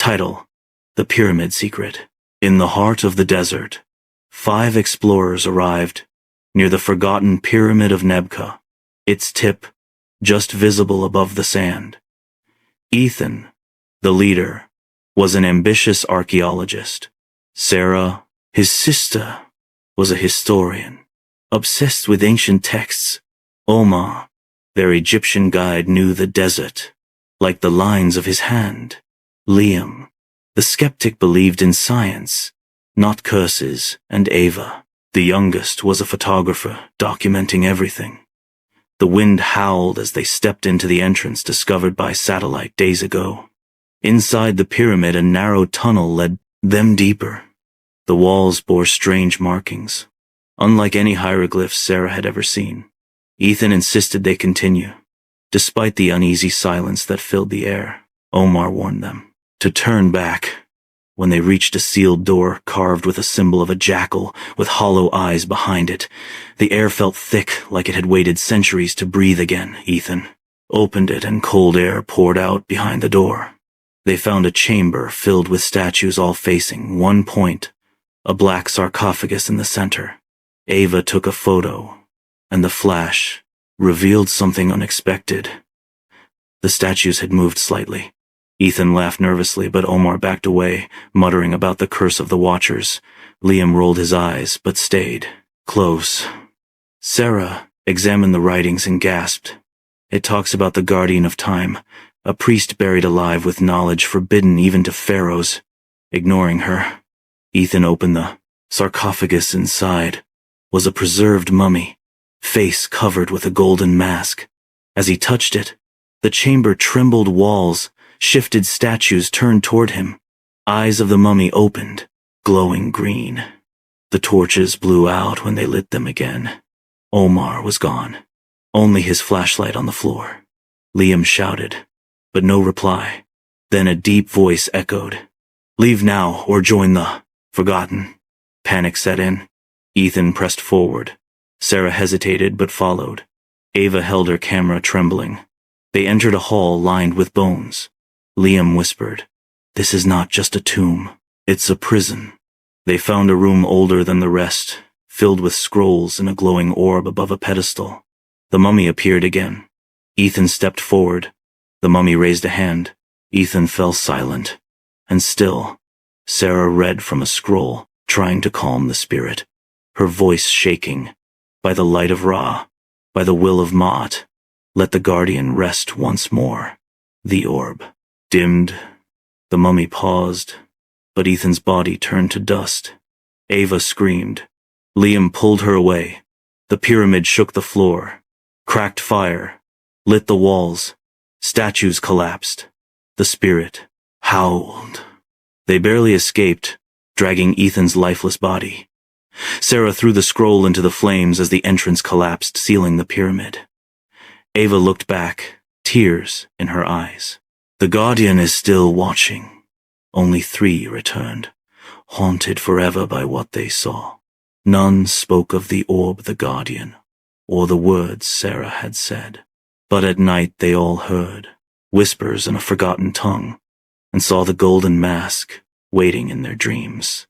Title: The Pyramid Secret. In the heart of the desert, 5 explorers arrived near the forgotten Pyramid of Nebka, its tip just visible above the sand. Ethan, the leader, was an ambitious archaeologist. Sarah, his sister, was a historian, obsessed with ancient texts. Omar, their Egyptian guide, knew the desert like the lines of his hand. Liam, the skeptic, believed in science, not curses, and Ava, the youngest, was a photographer, documenting everything. The wind howled as they stepped into the entrance discovered by satellite days ago. Inside the pyramid, a narrow tunnel led them deeper. The walls bore strange markings, unlike any hieroglyphs Sarah had ever seen. Ethan insisted they continue, despite the uneasy silence that filled the air. Omar warned them to turn back. When they reached a sealed door carved with a symbol of a jackal with hollow eyes behind it, the air felt thick, like it had waited centuries to breathe again. Ethan opened it and cold air poured out behind the door. They found a chamber filled with statues, all facing one point, a black sarcophagus in the center. Ava took a photo, and the flash revealed something unexpected. The statues had moved slightly. Ethan laughed nervously, but Omar backed away, muttering about the curse of the Watchers. Liam rolled his eyes, but stayed close. Sarah examined the writings and gasped. It talks about the Guardian of Time, a priest buried alive with knowledge forbidden even to pharaohs. Ignoring her, Ethan opened the sarcophagus. Inside was a preserved mummy, face covered with a golden mask. As he touched it, the chamber trembled. Walls shifted, statues turned toward him. Eyes of the mummy opened, glowing green. The torches blew out when they lit them again. Omar was gone, only his flashlight on the floor. Liam shouted, but no reply. Then a deep voice echoed, "Leave now or join the Forgotten." Panic set in. Ethan pressed forward. Sarah hesitated but followed. Ava held her camera, trembling. They entered a hall lined with bones. Liam whispered, "This is not just a tomb, it's a prison." They found a room older than the rest, filled with scrolls and a glowing orb above a pedestal. The mummy appeared again. Ethan stepped forward. The mummy raised a hand. Ethan fell silent. And still, Sarah read from a scroll, trying to calm the spirit, her voice shaking. "By the light of Ra, by the will of Maat, let the Guardian rest once more." The orb dimmed. The mummy paused, but Ethan's body turned to dust. Ava screamed. Liam pulled her away. The pyramid shook the floor. Cracked fire lit the walls. Statues collapsed. The spirit howled. They barely escaped, dragging Ethan's lifeless body. Sarah threw the scroll into the flames as the entrance collapsed, sealing the pyramid. Ava looked back, tears in her eyes. The Guardian is still watching. Only 3 returned, haunted forever by what they saw. None spoke of the orb, the Guardian, or the words Sarah had said. But at night they all heard whispers in a forgotten tongue, and saw the golden mask waiting in their dreams.